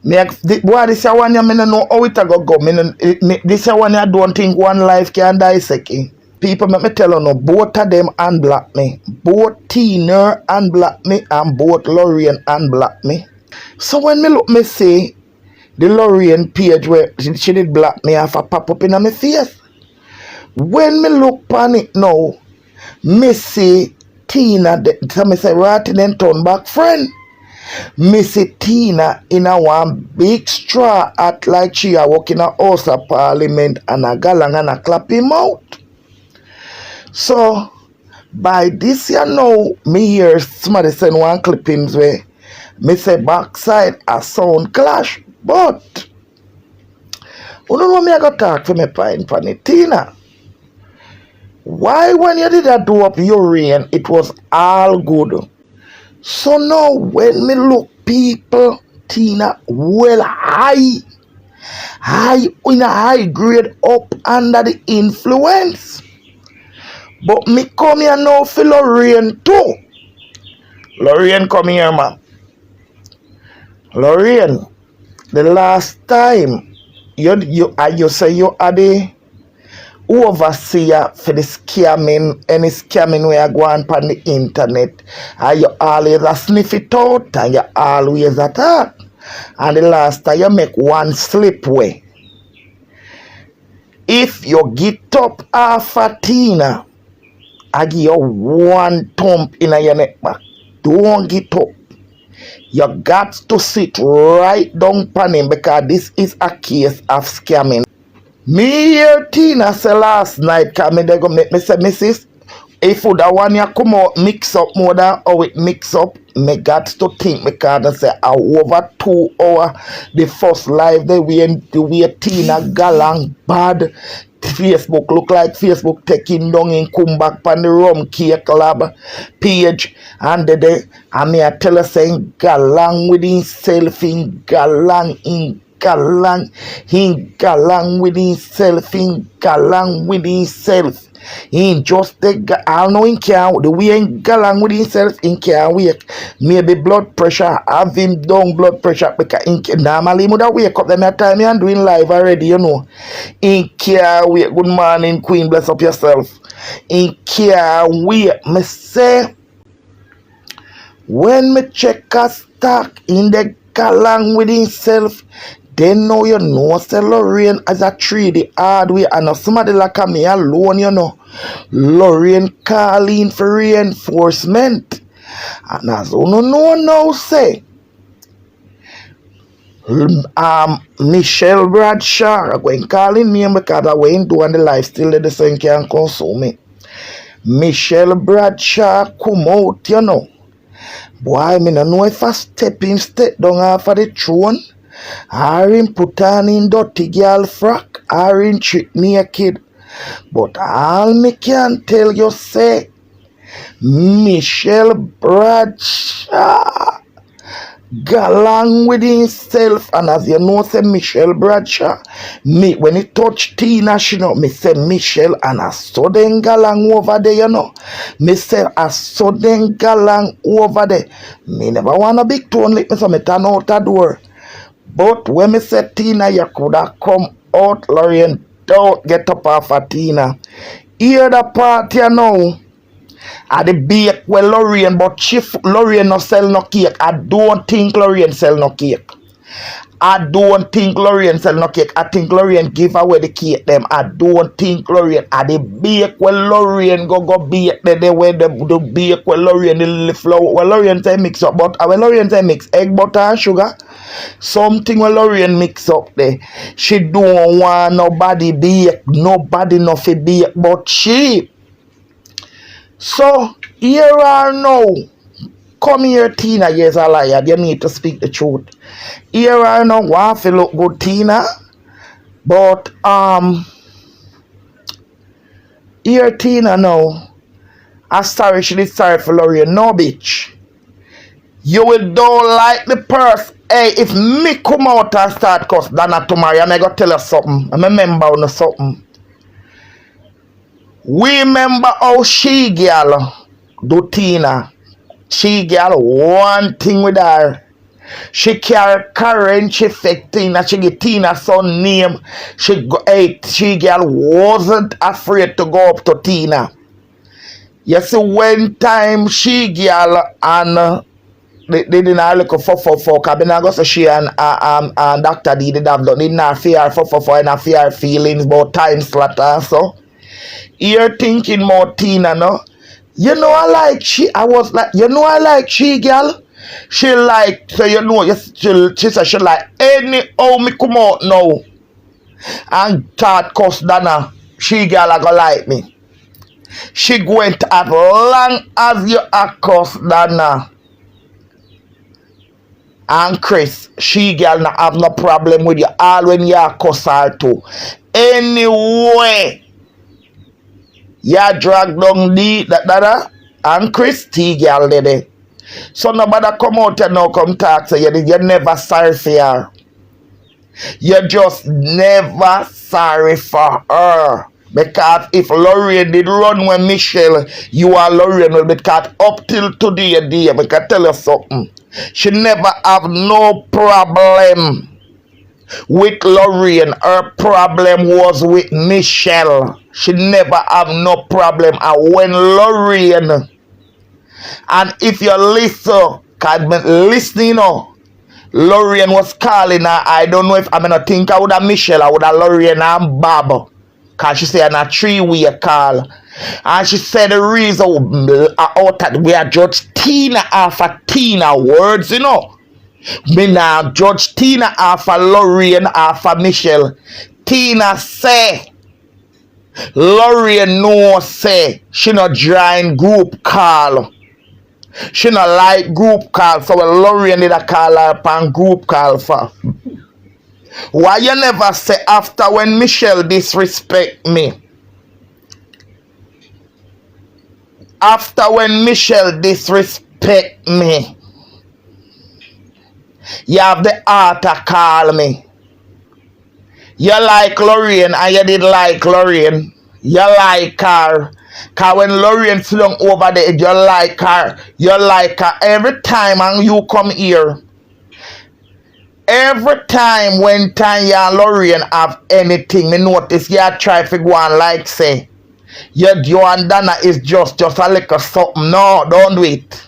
Boy, this one I no know how it a go. This one I don't think one life can dissect it. People make me tell you no, both of them unblock me. Both Tina unblock me and both Lorraine unblock me. So when me look me see the Lorraine page where she did block me off a pop up in my face. When me look on it now, me see Tina, so me say right then turn back friend. Me see Tina in a one big straw hat like she a walk in a house of parliament and a galang and a clap him out. So by this year now, me hear somebody send one clippings where me say backside a sound clash. But you don't know me I got talk to me pine for it. Tina, why when you did that do up your rain, it was all good. So now when me look people, Tina, well high in a high grade up under the influence. But me come here now for Lorraine too. Lorraine come here, man. Lorraine, the last time you say you are the overseer for the scamming, any scamming where you go on the internet, and you always a sniff it out and you always attack. And the last time you make one slip way. If you get up half a Tina, I give you one thump in your neck back. Don't get up. You got to sit right down pan him because this is a case of scamming. Me hear Tina say last night, cause me they go make me say, Mrs. If you da one you come out mix up more than how it mix up, me got to think because I say over 2 hours the first live the way Tina galang bad. Facebook look like Facebook taking down in come back on the rum cake lab page and me I tell her saying galang with himself in galang with himself. He just I know in can the way in galang with himself in can wake. Maybe blood pressure, have him down blood pressure because normally would wake up them time and doing live already, you know. In can wake. Good morning, Queen, bless up yourself. In can wake. Me say when me check a stock in the galang with himself, then now you know say Lorraine as a 3D hardware and somebody like me alone, you know. Lorraine calling for reinforcement. And as you know now say Michelle Bradshaw, I'm going calling me because I went doing the life still the same can consume me. Michelle Bradshaw come out, you know. Boy, me no know if I step down off of the throne. Or him put on in dirty girl frock, or him trick naked. But all me can tell you say, Michelle Bradshaw galang with himself, and as you know say Michelle Bradshaw, me when he touch Tina, she know me say Michelle and a sudden galang over there, you know. Me say a sudden galang over there. Me never want a big tone like me, so me turn out the door. But when me say Tina, you could have come out, Lorraine, don't get up off of Tina. Hear the part you know. I the bake well Lorraine, but Lorraine no sell no cake. I don't think Lorraine sell no cake. I don't think Lorraine sell no cake. I think Lorraine give away the cake them. I don't think Lorraine. I the bake well Lorraine go bake the way the bake well Lorraine the flour. Well Lorraine say mix up, but when Lorraine say mix egg, butter and sugar. Something when Lorraine mix up there. She don't want nobody bake. Nobody no fi bake but she. So here are now. Come here, Tina. Yes, a liar. You need to speak the truth. Here are now. Want to look good, Tina. But here Tina now. I'm sorry, she did sorry for Lorraine. No, bitch. You will don't like the purse. Hey, if me come out and start cuss, then tomorrow, I'm going to tell you something. I remember on something. We remember how she girl do Tina. She girl one thing with her. She carry Karen, she fake Tina, she get Tina son name. She girl wasn't afraid to go up to Tina. You see, when time she girl and they didn't look for cabin I go so she and Dr. D did have done didn't fear for and fear feelings about time slot so. You're thinking more Tina, no? You know I like she. I was like, you know I like she, girl. She like, so you know, she said she like any how me come out now and start cuss Dana. She girl I go like me. She going to as long as you are cuss Dana and Chris. She girl not have no problem with you all when you are cuss her too. Anyway. Yeah, drag down that and Christy girl did it. So nobody come out and now come talk to you. You never sorry for her. You just never sorry for her. Because if Lorraine did run with Michelle, you are Lorraine will be caught up till today. I can tell you something. She never have no problem with Lorraine. Her problem was with Michelle. She never have no problem. And when Lorraine, and if you listen, cause me listening, you know, Lorraine was calling her. I don't know if I mean I think I would have Michelle, I would have Lorraine and Bob. Cause she said on a 3-way call. And she said the reason out that we are judge Tina after Tina words, you know. Me now judge Tina after Lorraine after Michelle. Tina say Lorraine no say she not join group call. She not like group call. So when Lorraine did a call her upon group call for. Why you never say after when Michelle disrespect me? After when Michelle disrespect me, you have the heart to call me. You like Lorraine and you did like Lorraine. You like her. Cause when Lorraine sit down over there, you like her. You like her every time and you come here. Every time when Tanya and Lorraine have anything, me notice you try to go on like say, you and Dana is just a little something. No, don't do it.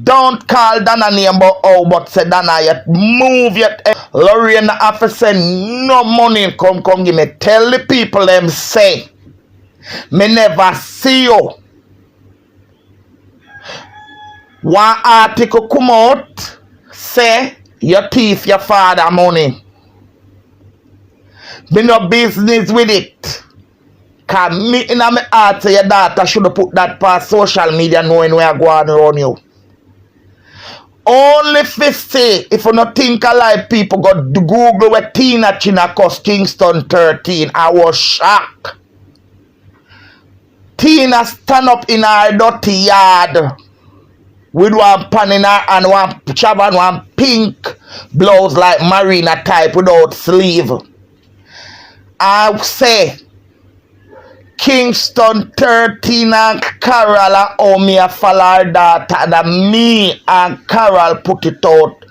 Don't call Dana name but say Dana yet move yet. Lorraine have to send no money come give me. Tell the people them say me never see you. One article come out say you thief your father money. Me no business with it. Cause me in my heart say your daughter should have put that past social media knowing where I go on around you. Only 50. If you not think alike, people got to Google where Tina China cost Kingston 13. I was shocked. Tina stand up in her dirty yard with one pan in her and one chab and one pink blouse like Marina type without sleeve. I say Kingston 13 and Carol owe me a follow her daughter and me and Carol put out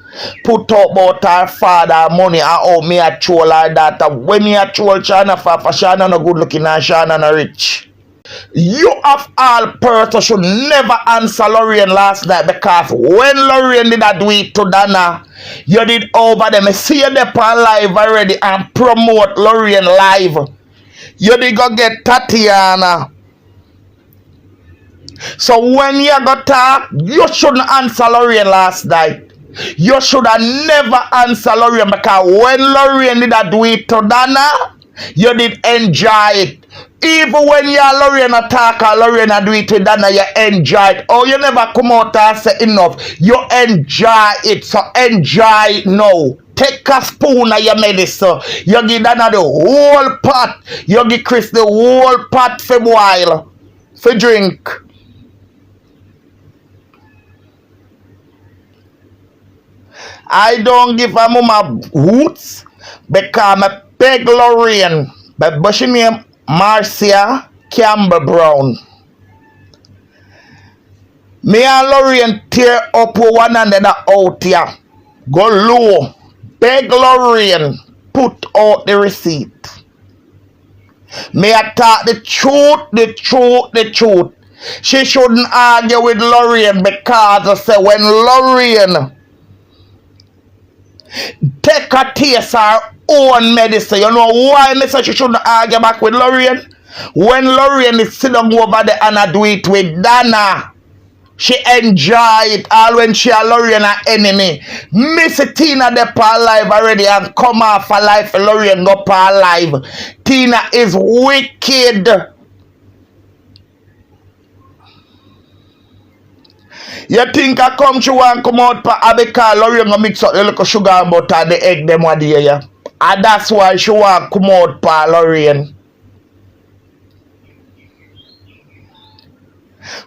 about her father money and owe me a troll her daughter. When me a troll Shana for Shana no good looking and Shana no rich. You of all persons should never answer Lorraine last night because when Lorraine did that do it to Dana, you did over them. I see you there on live already and promote Lorraine live. You did go get Tatiana. So when you got talk, you shouldn't answer Lorraine last night. You should have never answer Lorraine because when Lorraine did that do it to Dana, you did enjoy it. Even when you are Lorraine attack or Lorraine do it to Dana, you enjoy it. Oh, you never come out and say enough. You enjoy it, so enjoy it now. Take a spoon of your medicine. You give Dana the whole pot. You give Chris the whole pot for while. For drink. I don't give a mama roots because I beg Lorraine. But she name Marcia Campbell Brown. Me and Lorraine tear up one another out here. Go low. Beg Lorraine. Put out the receipt. May I talk the truth, the truth, the truth. She shouldn't argue with Lorraine because I say when Lorraine take a taste her own medicine, you know why me say she shouldn't argue back with Lorraine? When Lorraine is sitting over there and I do it with Dana, she enjoy it all when she and Lorraine are enemy. Miss Tina de par live already and come off a life Lorraine go par live. Tina is wicked. You think I come through and come out for because Lorraine go mix up the little sugar and butter and the egg them what there, yeah. And that's why she want come out for Lorraine.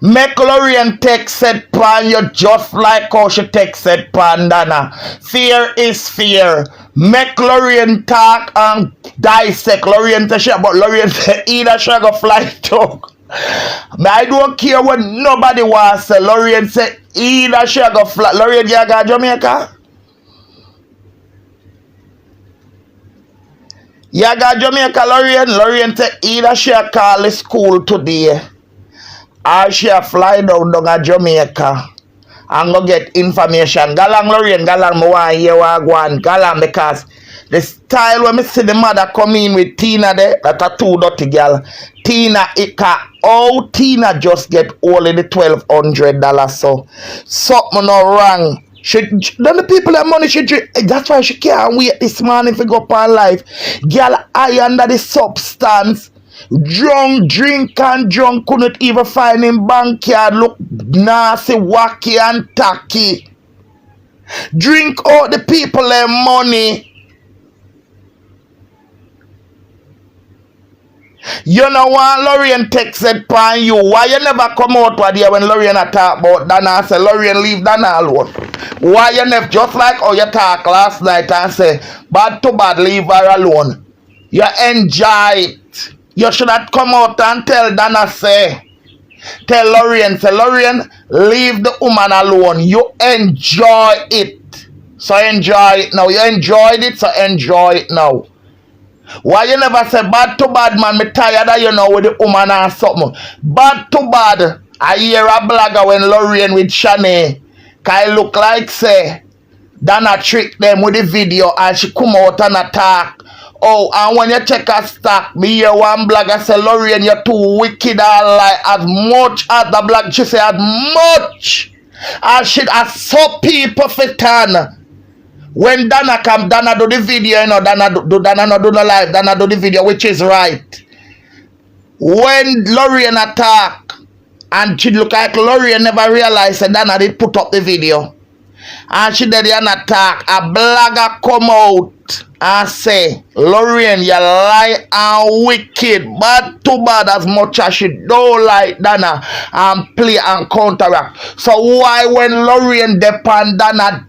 Make Lorraine take set pan you just like how she take set pan Dana. Fear is fear. Make Lorraine talk and dissect. Lorraine say shit, but Lorraine say either she go fly too. I don't care what nobody wants to say. Lorraine say either she go fly. Lorraine, you go Jamaica? You go Jamaica, Lorraine? Lorraine say either she call the school today or she fly down to Jamaica and go get information. Galang Lorraine, galang me want hear what go on. Galang because the style when me see the mother come in with Tina there, that a too dirty girl. Tina, Tina just get only the $1,200. So something not wrong. Then the people that money she drink. That's why she can't wait this morning to go up her life. Girl, I under the substance. Drunk, drink and drunk, couldn't even find him backyard. Look nasty, wacky and tacky. Drink all the people their money. You know what Lorraine text it upon you. Why you never come out with there when Lorraine talk about Dana? Say Lorraine leave Dana alone. Why you never just like how you talk last night and say bad to bad leave her alone. You enjoy it. You should have come out and tell Dana tell Lorraine, say Lorraine, leave the woman alone. You enjoy it. So enjoy it now. You enjoyed it, so enjoy it now. Why you never say bad to bad, man? Me tired of you know with the woman and something. Bad to bad. I hear a blogger when Lorraine with Shanae. Can look like say Dana trick them with the video and she come out and attack. Oh, and when you check a stock, me hear one blogger say, Lorraine, you're too wicked and like as much as the blog, she say as much as she has so people fit on. When Dana come, Dana do the video, you know, Dana not do the live, Dana do the video, which is right. When Lorraine attack, and she look like Lorraine never realized that Dana did put up the video. And she did an attack, a blogger come out and say, Lorraine, you lie and wicked, bad to bad as much as she don't like Dana and play and counteract. So why when Lorraine depend Dana,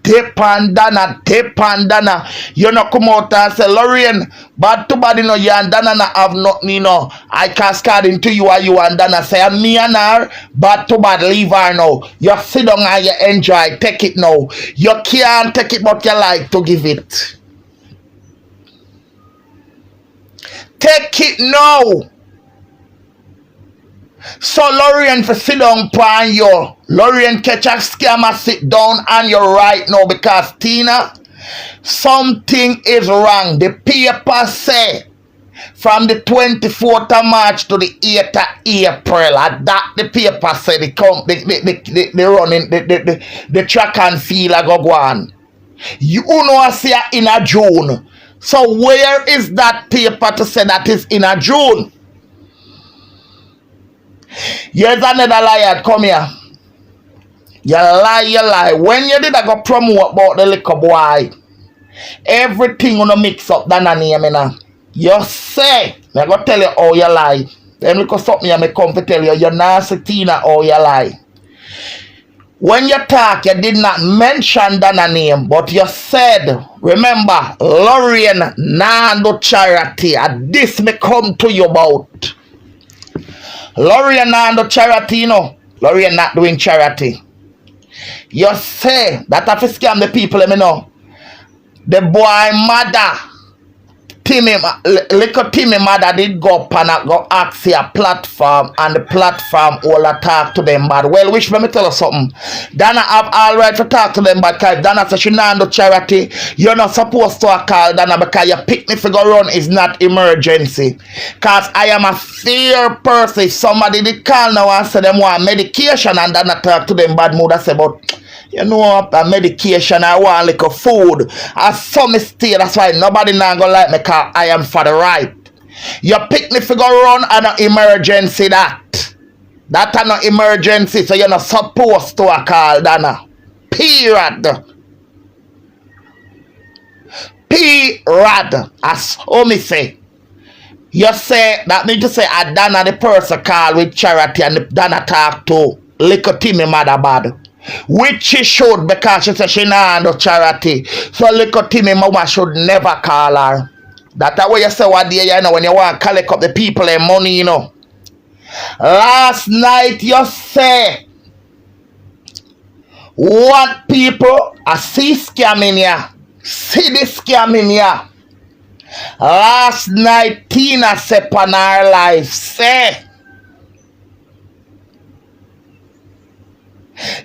you know come out and say, Lorraine, bad to bad, you know, you and Dana have nothing, you know. I cascade into you and you and Dana say, me and her, bad to bad, leave her now. You sit down and you enjoy, take it now. You can't take it but you like to give it. Take it now. So Lorraine for sit down pan you. Lorraine catch a scammer sit down on you right now because Tina, something is wrong. The paper say from the 24th of March to the 8th of April. That the paper say they running the track and field go on. You know see in a June. So where is that paper to say that is in a June? Here's another liar. Come here. You lie. When you did I go promote about the liquor boy, everything gonna mix up than a name now. You say, I go tell you how you lie. Then we go stop me and me come to tell you you're nasty Tina how you lie. When you talk, you did not mention Dana name, but you said, remember, Lorraine Nando charity. And this may come to you about. Lorraine Nando charity, you know. Lorraine not doing charity. You say that if you scam the people, let me know. The boy mother, Timmy, little Timmy mother did go up and go ask a platform, and the platform all talk to them bad. Well, which let me tell you something. Dana have all right to talk to them bad, because Dana says she not do charity. You're not supposed to call Dana because your picnic figure run is not emergency. Because I am a fair person. If somebody did call now and say them want medication and Dana talk to them bad mood, I say, but you know, a medication, I want like a food. I saw me stay, that's why nobody now gonna like me because I am for the right. Your picnic figure run an emergency that. That an emergency, so you're not supposed to call Dana. Period. Period. As how me say. You say, that mean to say I Dana the person call with charity and the Dana talk to little Timmy mother bad. Which she should, because she said she not do charity. So little Timmy mama should never call her. That's what you say what day, you know, when you want to collect up the people and money, you know. Last night you say what people I see scamming ya. See this scamming ya. Last night Tina said on her life, say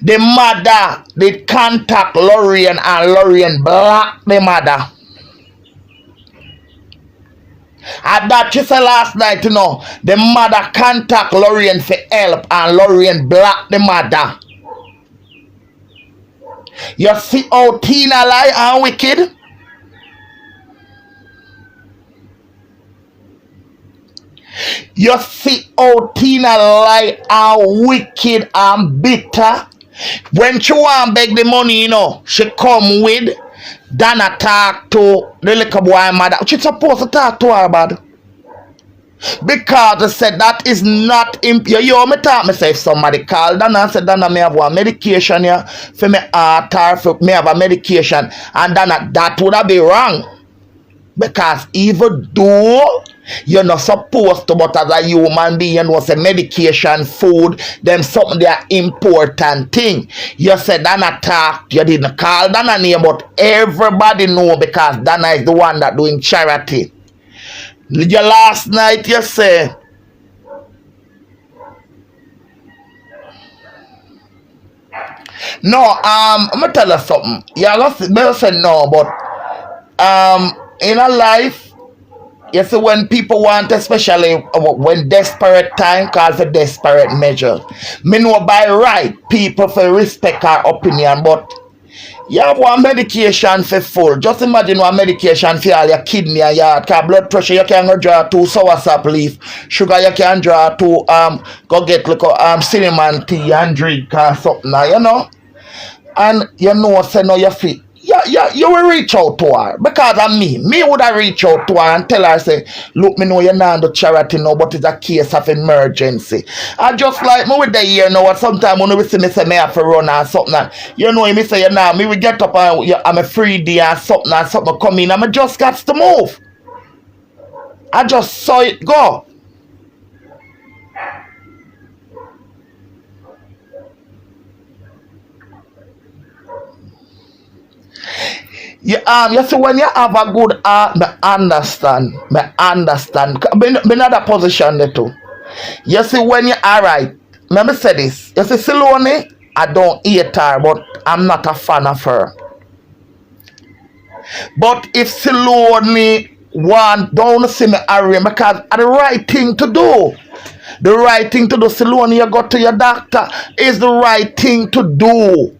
the mother did contact Lorraine and Lorraine blocked the mother. And that she said last night, you know, the mother contact Lorraine for help and Lorraine blocked the mother. You see how Tina lie and wicked? You see how Tina lie and wicked and bitter? When she want beg the money, you know, she come with Dana talk to the little boy mother. She's supposed to talk to her about. Because they said that is not you hear me talk, me say if somebody call Dana and said Dana me have one medication here for me heart or for me have a medication, and Dana that would have been wrong. Because even though you're not supposed to, but as a human being, you know, say medication, food, them something they are important thing. You said Dana talk, you didn't call Dana name, but everybody know because Dana is the one that doing charity. Your last night you say no, I'm gonna tell you something. You're gonna say no, but in a life, you see, when people want, especially when desperate time calls for desperate measure, me know by right people for respect our opinion, but you have one medication for full. Just imagine one medication for all your kidney and your heart. Cause blood pressure you can go draw 2 soursop leaf, sugar you can draw 2 go get like cinnamon tea and drink or something, you know. And you know, say no, you feel you will reach out to her because of me. Me would have reach out to her and tell her, say, look, me know you're not do charity now, but it's a case of emergency. I just like me with the year now, sometimes when we see me say me have to run or something, you know, me say you know, me will get up and I'm a free day and something come in, and I just got to move. I just saw it go. You see, when you have a good heart, me understand. Me another position there too. You see, when you alright, let me say this. You see, Silone, I don't hate her, but I'm not a fan of her. But if Silone don't see me hurry, because it's the right thing to do. The right thing to do, Silone, you go to your doctor, is the right thing to do.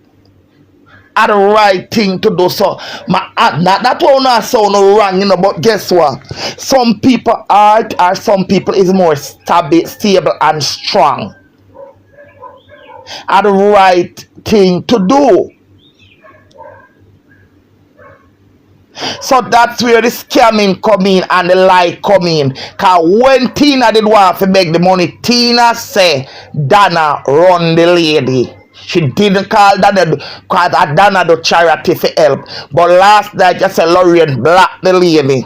Are the right thing to do. So that won't not sound wrong, you know, but guess what? Some people art or some people is more stable and strong. Are the right thing to do. So that's where the scamming come in and the lie come in. Cause when Tina did want to beg the money, Tina say Dana run the lady. She didn't call Dana because Dana do charity for help. But last night just said Lorraine blocked the lady.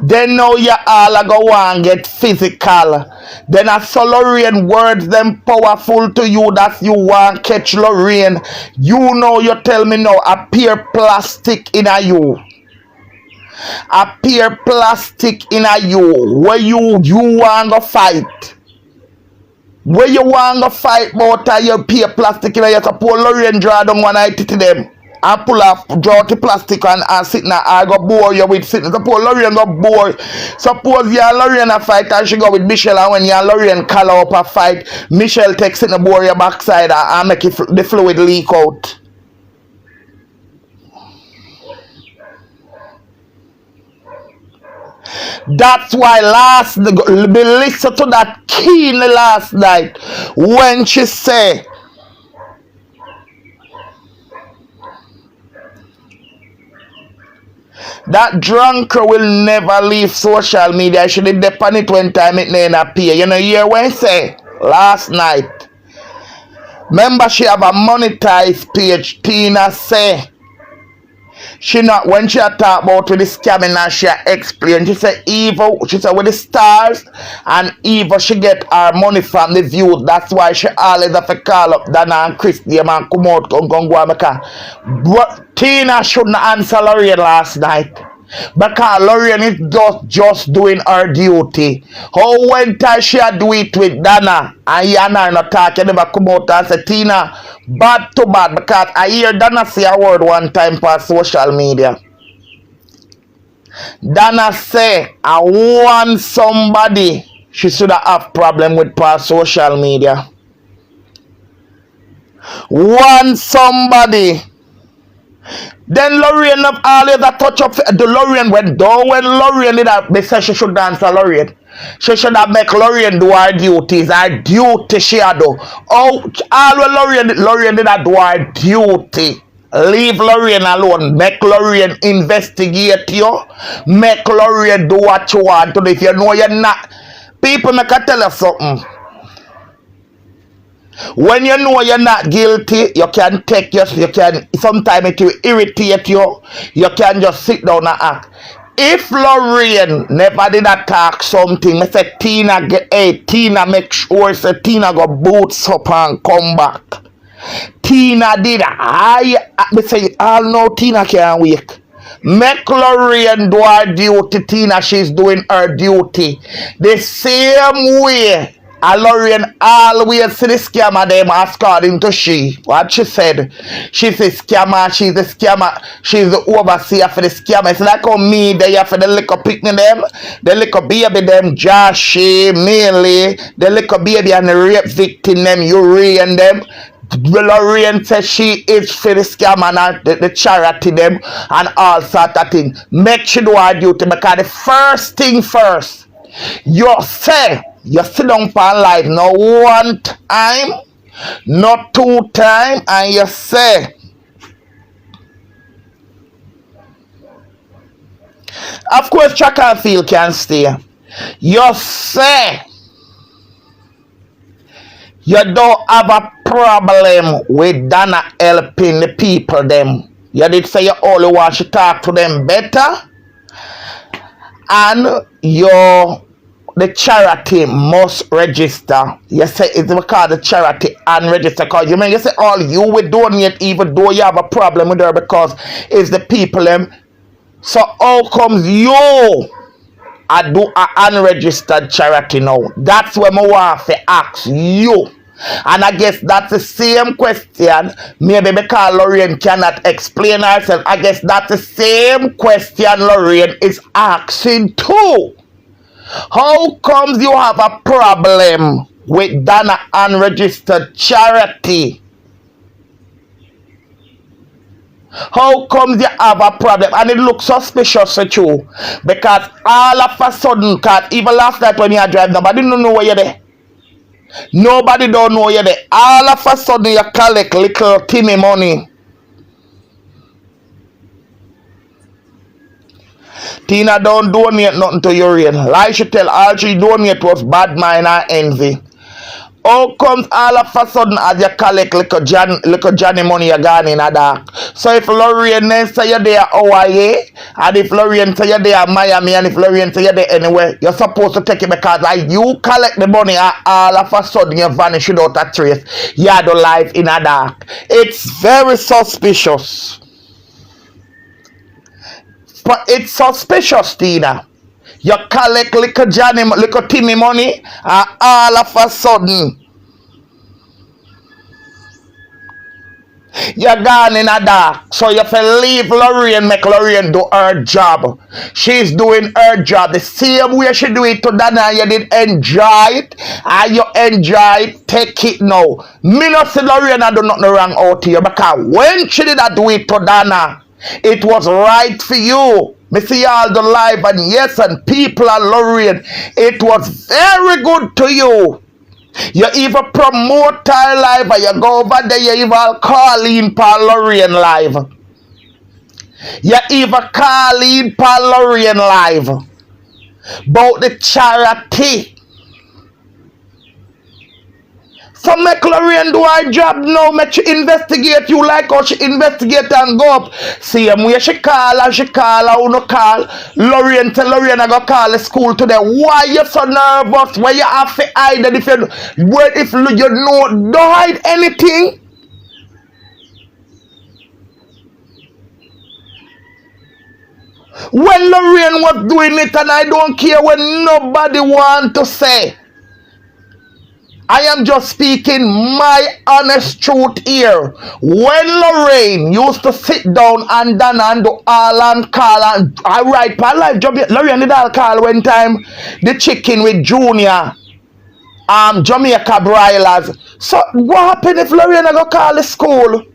Then now you all a go and get physical. Then I saw Lorraine words them powerful to you that you want catch Lorraine. You know you tell me now appear plastic in a you. Appear plastic in a you. Where you want to fight. Where you want to fight about you appear plastic in a you. Suppose Lorraine draw down one eye to them. I pull off, draw the plastic and sit now. I go bore you with sitting. Suppose Lorraine go bore. Suppose you and Lorraine a fight and she go with Michelle, and when you and Lorraine call up a fight, Michelle takes it and bore your backside and make it, the fluid leak out. That's why be listen to that keenly last night when she say, that drunker will never leave social media. I should have depend it when time it ain't appear. You know, hear what I say last night. Remember, she have a monetized page. Tina say she not when she talk about with the scamming and she explain. She say evil. She say with the stars and evil she get her money from the views. That's why she always have to call up Dana and Chris. Them and come out and go and make her. But Tina shouldn't answer Lorraine last night. Because Lorraine is just doing her duty. How when time she do it with Dana and you and her not talk, you never come out and say Tina bad to bad, because I hear Dana say a word one time for social media. Dana say I want somebody she should have problem with per social media. Want somebody. Then Lorraine of always a touch up the Lorraine went down when Lorraine did that. They said she should dance to Lorraine. She should have make Lorraine do her duties. Her duty she had do. Oh, all when Lorraine did that do her duty. Leave Lorraine alone. Make Lorraine investigate you. Make Lorraine do what you want to do. If you know you're not. People make I tell you something. When you know you're not guilty, you can take you can sometimes it will irritate you. You can just sit down and act. If Lorraine never did attack something, I say Tina Tina make sure say Tina go boots up and come back. Tina did I say all know Tina can't wake. Make Lorraine do her duty. Tina, she's doing her duty. The same way Lorraine always see the scammer them according to she. What she said. She's a scammer, she's a scammer, she's the overseer for the scammer. It's like how me there for the little picnic them, the little baby them, Joshy, Millie, the little baby and the rape victim them, Uri and them. Lorraine says she is for the scam and the charity them and all sort of thing. Make she do her duty, because the first thing first, you say you sit down for life no one time, not two times, and you say of course track and field can stay. You say you don't have a problem with Dana helping the people them. You did say you only want to talk to them better. And the charity must register. You say it's because the charity and register. Because you say all you will donate even though you have a problem with her, because it's the people them. So how comes you I do an unregistered charity now? That's what I want to ask you. And I guess that's the same question. Maybe because Lorraine cannot explain herself, I guess that's the same question Lorraine is asking too. How comes you have a problem with Dana unregistered charity? How comes you have a problem? And it looks suspicious to you. Because all of a sudden, even last night when you are driving, nobody don't know where you're there. Nobody don't know you're there. All of a sudden you collect little Timmy money. Tina don't donate nothing to Lorraine. Like she tell, all she donate was bad mind and envy. How comes all of a sudden as you collect little Johnny money you gone in a dark? So if Lorraine then say you're there Hawaii, and if Lorraine say you're there Miami, and if Lorraine say you're there anywhere, you're supposed to take it because like you collect the money and all of a sudden you vanish without a trace. You're the life in a dark. It's very suspicious. But it's suspicious, Tina. You collect little Timmy money, and all of a sudden, you're gone in a dark. So you have to leave Lorraine, make Lorraine do her job. She's doing her job. The same way she do it to Dana, you did enjoy it, and you enjoy it, take it now. Me not see Lorraine do nothing wrong out here, because when she did do it to Dana, it was right for you. Me see all the live and yes, and people are Lorraine. It was very good to you. You even promote her live and you go over there, you even call in for Lorraine live. You even call in for Lorraine live. About the charity. So make Lorraine do her job now, make she investigate you like how she investigate and go up. Same way she call and who no call. Lorraine tell Lorraine I go call the school today. Why you so nervous? Why you have to hide it if you know don't hide anything? When Lorraine was doing it and I don't care what nobody want to say. I am just speaking my honest truth here. When Lorraine used to sit down and done and do all and call and I write for life job, Lorraine did all call one time the chicken with Junior, Jamaica broilers. So what happened if Lorraine go call the school?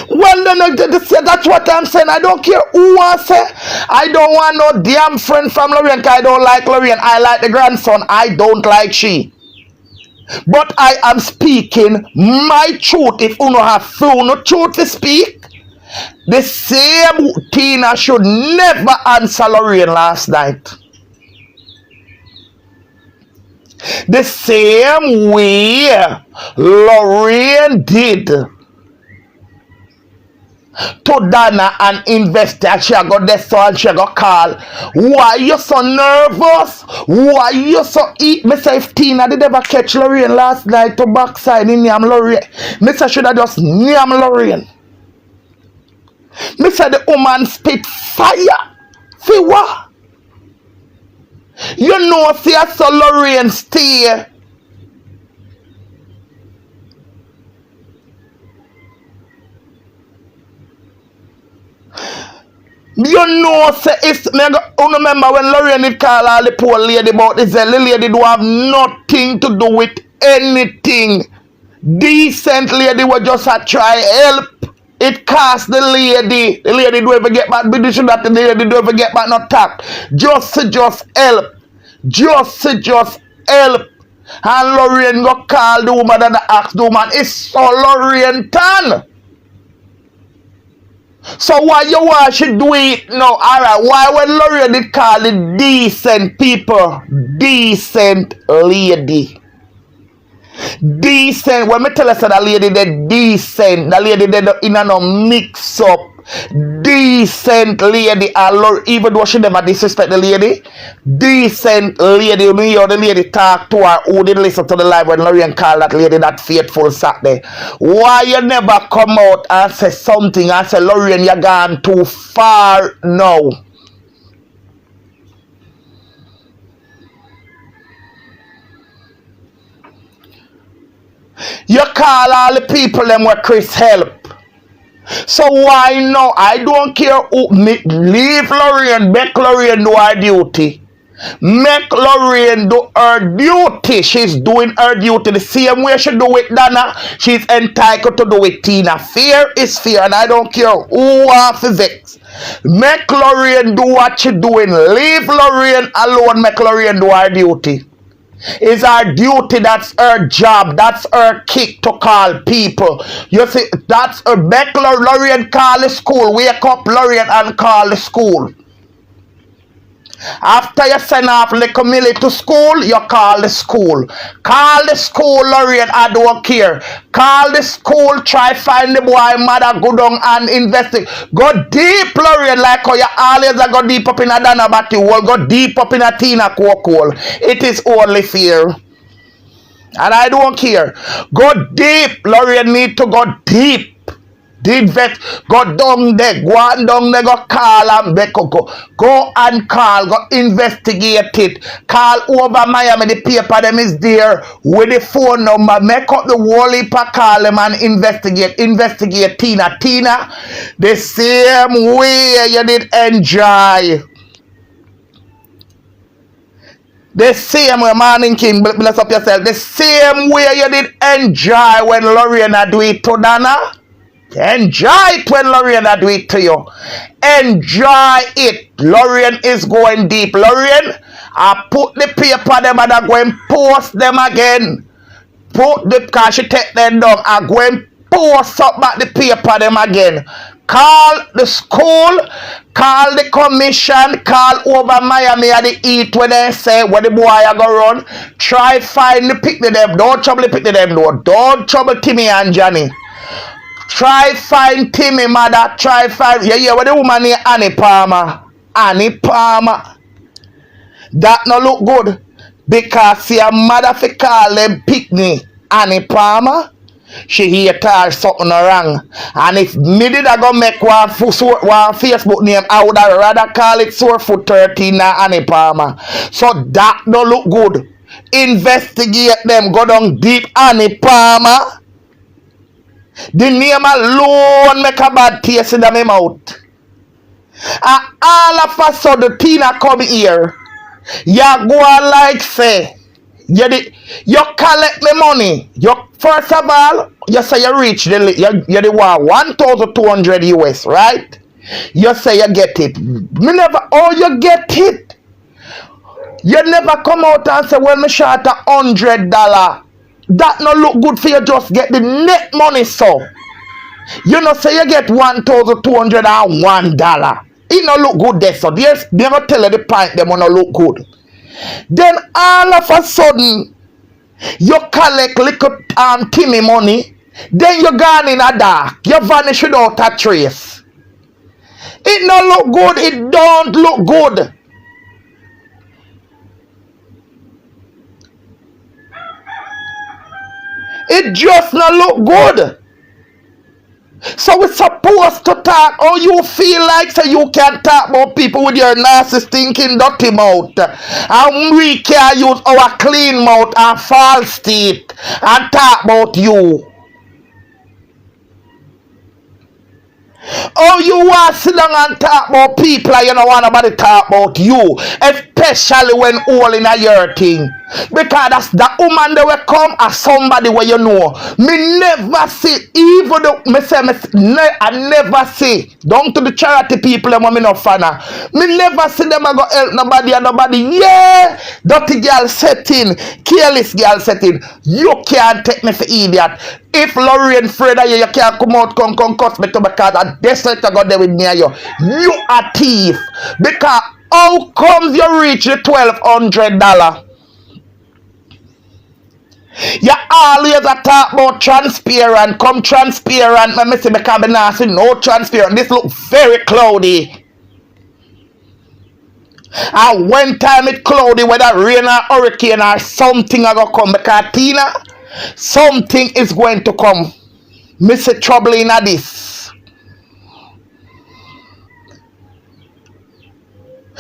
Well, then that's what I'm saying. I don't care who wants say. I don't want no damn friend from Lorraine because I don't like Lorraine. I like the grandson. I don't like she. But I am speaking my truth. If you don't have no truth to speak, the same Tina should never answer Lorraine last night. The same way Lorraine did to Dana and invest and she got this so and she got call. Why you so nervous? Why you so eat? Me say if Tina did ever catch Lorraine last night to backside in Niam Lorraine. Me say should have just Niam Lorraine. Me say the woman spit fire. See what? You know see so Lorraine stay. You know, say if me remember when Lorraine did call all the poor lady about this, the lady do have nothing to do with anything. Decent lady was just a try help. It cost the lady. The lady don't ever get back. But this that the lady don't ever get back no tax. Just help. Just help. And Lorraine go call the woman and ask the woman, it's so Lorraine tan. So why you want she do it now? Alright, why when Lorraine did call the decent people, decent lady? Decent, when me tell us that lady they decent, the lady they in a no mix up. Decent lady, even though she never disrespect the lady, decent lady, you hear the lady talk to her, who did listen to the live when Lorraine called that lady that faithful Saturday. Why you never come out and say something and say, Lorraine, you gone too far now? You call all the people them where Chris help. So why no? I don't care who leave Lorraine, make Lorraine do her duty. Make Lorraine do her duty. She's doing her duty the same way she do with Dana. She's entitled to do with Tina. Fear is fear, and I don't care who wants to vex. Make Lorraine do what she doing. Leave Lorraine alone. Make Lorraine do her duty. It's her duty, that's her job, that's her kick to call people. You see, that's her. Make Lorraine call the school. Wake up Lorraine and call the school. After you send off little Millie to school, you call the school. Call the school, Lorraine, I don't care. Call the school, try find the boy, mother, go down and investigate. Go deep, Lorraine, like how you always go deep up in a Dana Batty hole, go deep up in a Tina Coke hole. It is only fear. And I don't care. Go deep, Lorraine need to go deep. Did vet go down there, go on down there, go call and go and call, go investigate it. Call over Miami, the paper them is there with the phone number. Make up the whole heap of call them and investigate Tina. Tina, the same way you did enjoy. The same way, Morning King, bless up yourself. The same way you did enjoy when Lorraine do it to Dana. Enjoy it when Lorraine do it to you. Enjoy it. Lorraine is going deep. Lorraine, I put the paper them and I go and post them again. Put the because she take them down. I go and post up back the paper them again. Call the school, call the commission, call over Miami at the eat when they say where the boy I go run. Try find the pick them. Don't trouble the pick them though. Don't trouble Timmy and Johnny. Try find Timmy, mother. Try find. Yeah, where the woman here, Annie Palmer. Annie Palmer. That no look good. Because your mother fi call them pick me. Annie Palmer. She hear her something wrong. And if me did I go make one Facebook name, I would have rather call it Sorefoot 13 than Annie Palmer. So that no look good. Investigate them. Go down deep, Annie Palmer. The name alone make a bad taste in my mouth. And all of a sudden, Tina come here. You go like say, you collect the money. You first of all, you say you reach the 1,200 US, right? You say you get it. Me never. Oh, you get it. You never come out and say, well, me short $100. That no look good for you. Just get the net money, so you know say you get $1,201. It no look good there, so they never tell you the point them no look good. Then all of a sudden you collect little Timmy money. Then you gone in a dark. You vanish without a trace. It no look good. It don't look good. It just not look good. So we're supposed to talk. Or you feel like so you can talk about people with your nasty stinking dirty mouth. And we can use our clean mouth and false teeth and talk about you. Oh, you want to sit down and talk about people and you don't want nobody talk about you. Especially when all in a your thing. Because that's the woman that will come as somebody where you know. Me never see, even though I never see, down to the charity people and me no fan of. Me never see them go help nobody and nobody. Yeah, dirty girl setting, careless girl setting. You can't take me for idiot. If Lorraine afraid of you can't come out, come cut me to because I desperate to go there with me and you. You a thief. Because how comes you reach the $1,200? You always talk about transparent. Come transparent. I say because I'm not seeing no transparent. This look very cloudy. And when time it cloudy, whether rain or hurricane or something I go come. Because Tina, something is going to come. Me say trouble in this.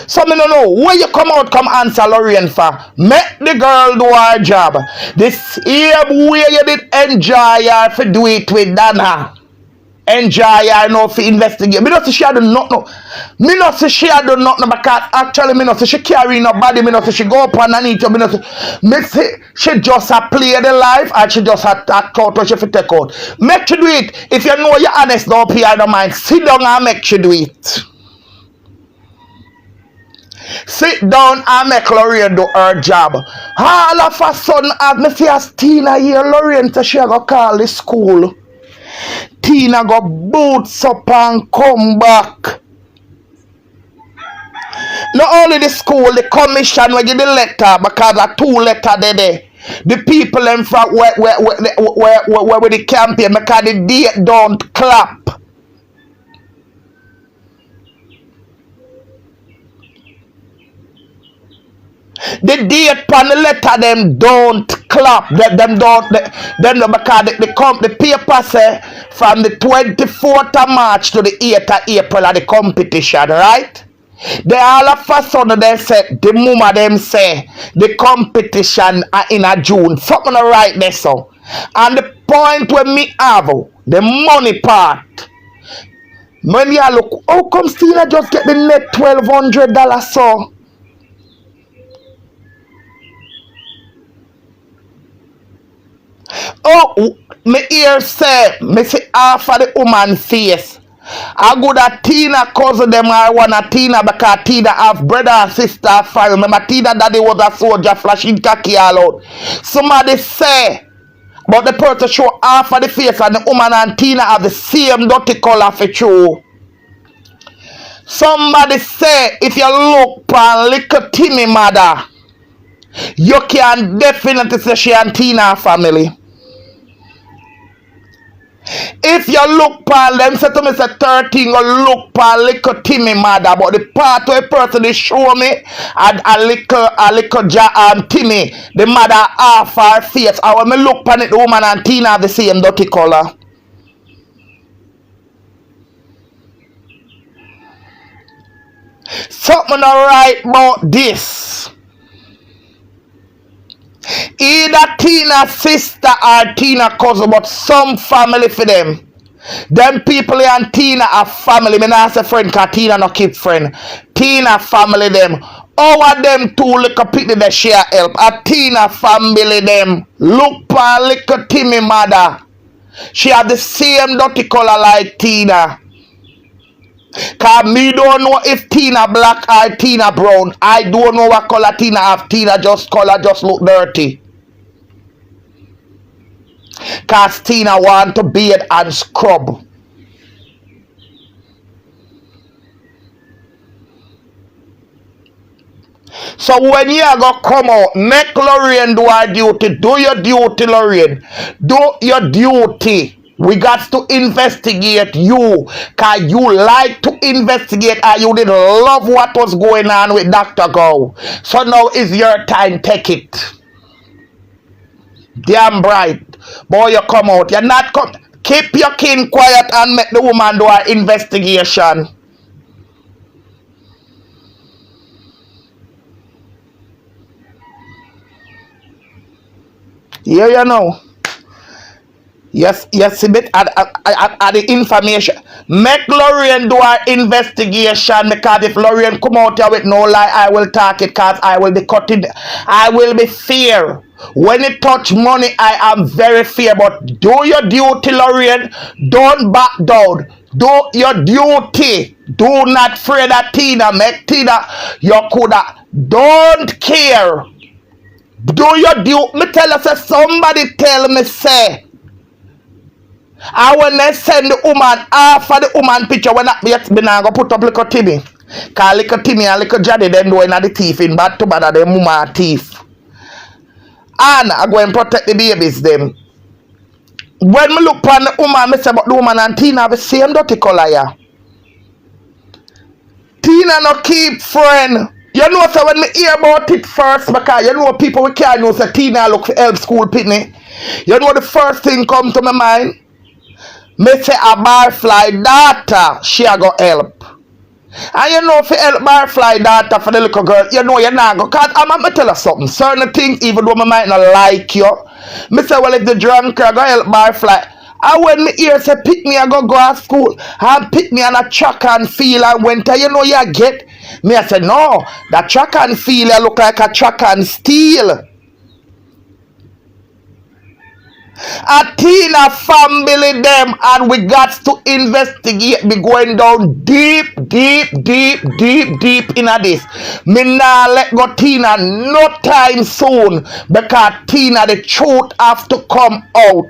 So me no know where you come out come answer Lorraine for. Make the girl do her job. The same way you did enjoy her for do it with Dana. Enjoy her now for investigate. Me not say she do nothing. Me not say she do nothing because actually me not say she carry nobody. Me not say she go up underneath you. Me not say me say she just a play the life and she just a talk out what she fi take out. Make she do it. If you know you're honest, don't pay her no mind. Sit down and make she do it. Sit down and make Lorraine do her job. All of a sudden, as me see as Tina here, Lorraine say she go call the school. Tina go boots up and come back. Not only the school, the commission will give the letter because a two letter there. The people in front where with the campaign because the date don't clap. The date on the letter them don't clap. Them don't because the paper say from the 24th of March to the 8th of April of the competition, right? They all of a sudden they say the mama them say the competition are in a June. Something right there so. And the point when me have the money part. When you look, how come Stina just get the net $1,200 so? Oh, me hear say, me see half of the woman face. I go that Tina cousin them I want a Tina because Tina have brother and sister fire. Remember Tina daddy was a soldier flashing khaki all out. Somebody say, but the person show half of the face and the woman and Tina have the same dirty color for true. Somebody say, if you look for little Timmy mother, you can definitely say she and Tina family. If you look pal them say to me say 13 go look pal little Timmy mother, but the part where person they show me a little Timmy, the mother half her face. And when me look pan it, the woman and Tina have the same dirty color. Something alright about this. Either Tina sister or Tina cousin, but some family for them. Them people and Tina are family. Me not say friend because Tina no keep friend. Tina family them. Our them two little people that share help. A Tina family them. Look for little Timmy mother. She have the same dirty color like Tina. Cause me don't know if Tina black or Tina brown. I don't know what color Tina have. Tina just color just look dirty. Cause Tina want to bathe and scrub. So when you are going to come out, make Lorraine do her duty. Do your duty, Lorraine. Do your duty. We got to investigate you. Because you like to investigate and you didn't love what was going on with Dr. Go. So now is your time. Take it. Damn bright. Boy, you come out. You're not come. Keep your kin quiet and make the woman do her investigation. Yeah, you know. Yes, bit at the information. Make Lorraine do her investigation because if Lorraine come out here with no lie, I will talk it because I will be cutting. I will be fair. When it touch money, I am very fair. But do your duty, Lorraine. Don't back down. Do your duty. Do not fear that Tina. Make Tina. You coulda. Don't care. Do your duty. Me tell you, say somebody tell me say. I when they send the woman half of the woman picture when that yet been go put up little Timmy. Cause little Timmy and little Jaddy them doing the thief in bad to bad them mama thief. And I go and protect the babies them. When me look upon the woman, me say but the woman and Tina have the same dirty color yeah. Tina no keep friend. You know so when me hear about it first because you know people we can't know say Tina look for help school pitney. You know the first thing come to my mind? Me say a barfly daughter, she a go help. And you know if you help barfly daughter for the little girl, you know you're not go. Cause I'm gonna tell you something. Certain things, even though I might not like you, me say well if the drunk girl go help barfly. And when me hear say pick me I go to school and pick me on a track and field and winter, you know you get. Me I say no, that track and field look like a track and steel. A Tina family them and we got to investigate be going down deep in this. Me nah let go Tina no time soon because Tina the truth have to come out.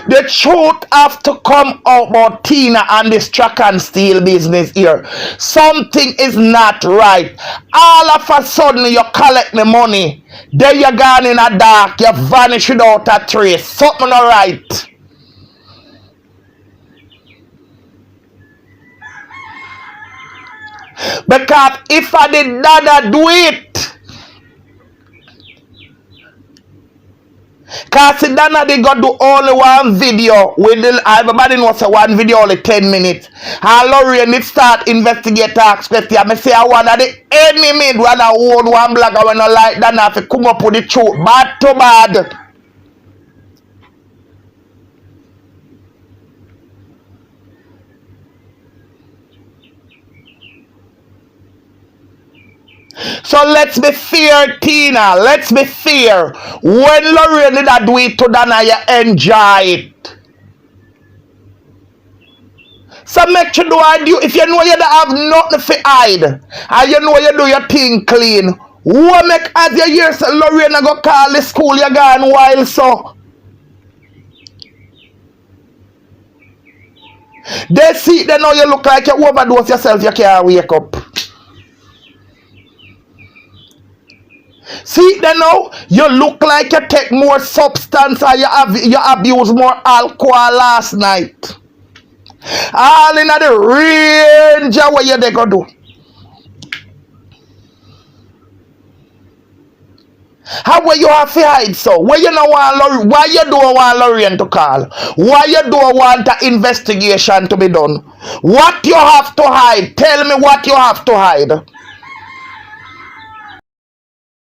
The truth have to come out about Tina and this track and steel business here. Something is not right. All of a sudden you collect the money. Then you gone in a dark. You vanish without a trace. Something not right. Because if I did not do it, because Dana they got do only one video with the everybody knows say one video only 10 minutes. And Lorraine did start investigate ask question. I say I want the enemy when I hold one blogger when I like Dana if come up with the truth. Bad to bad. So let's be fair, Tina. Let's be fair. When Lorraine did not do it to Dana, you enjoy it. So make sure do I do if you know you don't have nothing to hide and you know you do your thing clean. What make as you hear say Lorraine go call the school you gone wild so? They see they know you look like you overdose yourself, you can't wake up. See they know you look like you take more substance or you abuse more alcohol last night. All in the range of what you they go do. How will you have to hide so? Why you don't want why you don't want Lorraine to call? Why you don't want the investigation to be done? What you have to hide? Tell me what you have to hide.